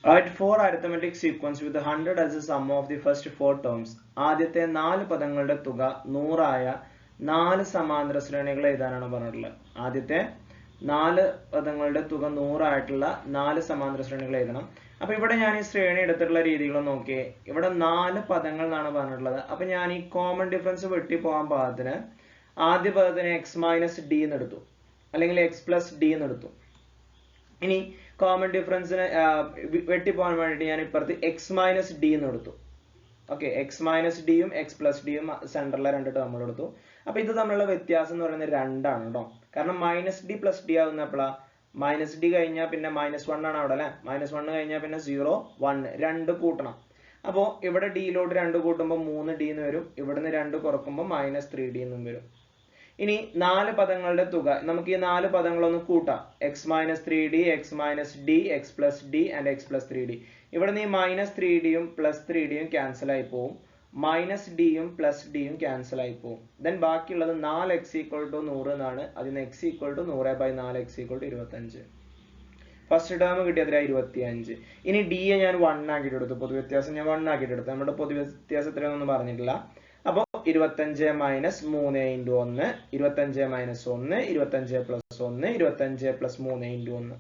Write 4 arithmetic sequence with 100 as the sum of the first 4 terms. ആദ്യത്തെ 4 പദങ്ങളുടെ തുക 100 ആയ 4 സമാന്തര ശ്രേണികൾ എഴുതാനാണ് പറഞ്ഞിട്ടുള്ളത്. ആദ്യത്തെ 4 പദങ്ങളുടെ തുക 100 ആയിട്ടുള്ള 4 സമാന്തര ശ്രേണികൾ എഴുതണം. അപ്പോൾ ഇവിടെ ഞാൻ ഈ ശ്രേണി എടുത്തിട്ടുള്ള രീതികൾ നോക്കിയേ. ഇവിടെ 4 പദങ്ങൾ എന്നാണ് പറഞ്ഞിട്ടുള്ളത്. അപ്പോൾ ഞാൻ ഈ കോമൺ ഡിഫറൻസ് വെട്ടി പോകാൻ പാകത്തിന് ആദ്യ പദത്തിന് x - d എന്ന് എടുത്തു, അല്ലെങ്കിൽ x + d എന്ന് എടുത്തു. ഇനി കോമൺ ഡിഫറൻസിന് വെട്ടിപ്പോകാൻ വേണ്ടിയിട്ട് ഞാൻ ഇപ്പുറത്ത് x - d എന്ന് എടുത്തു. ഓക്കെ, x - d യും x + d യും സെന്ററിലെ രണ്ട് ടേമുകൾ എടുത്തു. അപ്പൊ ഇത് തമ്മിലുള്ള വ്യത്യാസം എന്ന് പറയുന്നത് 2 ആണ് കേട്ടോ. കാരണം -d + d ആവുന്ന എപ്പോഴാ? -d കഴിഞ്ഞാൽ പിന്നെ -1 ആണ് അവിടെ അല്ലെ. -1 കഴിഞ്ഞാൽ പിന്നെ 0 1 2 കൂട്ടണം. അപ്പോൾ ഇവിടെ ഡിയിലോട്ട് 2 കൂട്ടുമ്പോൾ 3d എന്ന് വരും. ഇവിടുന്ന് 2 കുറക്കുമ്പോൾ -3d എന്നും വരും. ഇനി 4 പദങ്ങളുടെ തുക നമുക്ക് ഈ 4 പദങ്ങളൊന്ന് കൂട്ടാം. x - 3d, x - d, x + d and x + 3d. ഇവിടെ നിന്ന് ഈ -3d യും +3d യും ക്യാൻസൽ ആയി പോവും. -d യും +d യും ക്യാൻസൽ ആയി പോവും. ദെൻ ബാക്കിയുള്ളത് 4x = 100 എന്നാണ്. അതിന് x = 100/4, x = 25. ഫസ്റ്റ് ടേം കിട്ടിയത് 25. ഇനി d യെ ഞാൻ 1 ആക്കിയിട്ട് എടുത്തു. പൊതുവ്യത്യാസം ഞാൻ 1 ആക്കിയിട്ട് എടുത്തു. നമ്മുടെ പൊതുവ്യത്യാസം എത്രയാണെന്ന് പറഞ്ഞിട്ടില്ല. അപ്പോൾ 25 - 3 × 1, 25 - 1, 25 + 1, 25 + 3 × 1.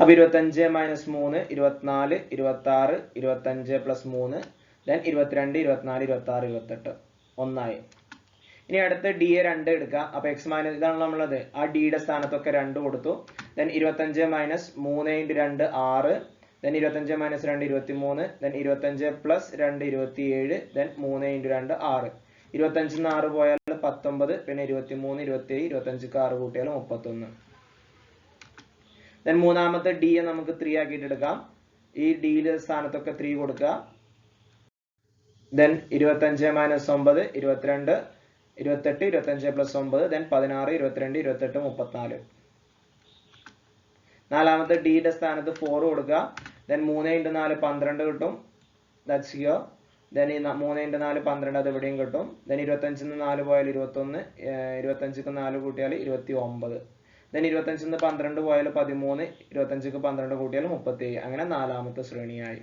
അപ്പോൾ 25 - 3 24, 26, 25 + 3, then 22, 24, 26, 28 ഒന്നായി. ഇനി അടുത്ത് d യെ 2 എടുക്കുക. അപ്പോൾ x - ഇതാണ് നമ്മളത്. ആ d യുടെ സ്ഥാനത്തൊക്കെ 2 കൊടുത്തു. then 25 - 3 × 2 6, then 25 - 2 23, then 25 + 2 27, then 3 × 2 6. 25 ന്ന് 6 പോയാൽ 19, പിന്നെ 23 27, 25 6 കൂട്ടിയാൽ 31. then മൂന്നാമത്തെ d യെ നമുക്ക് 3 ആക്കിയിട്ട് എടുക്കാം. ഈ d യുടെ സ്ഥാനത്തൊക്കെ 3 കൊടുക്കുക. then 25 - 9 22, 28, 25 + 9, then 16, 22, 28 34. നാലാമത്തെ d യുടെ സ്ഥാനത്ത് 4 കൊടുക്കുക. then 3 × 4 12 കിട്ടും. that's here. then 3 × 4 12 അത് എവിടെയും കിട്ടും. then 25 ന്ന് 4 പോയാൽ 21, 25 ക്ക് 4 കൂട്ടിയാൽ 29. then 25 ന്ന് 12 പോയാൽ 13, 25 ക്ക് 12 കൂട്ടിയാൽ 37. അങ്ങനെ നാലാമത്തെ ശ്രേണിയായി.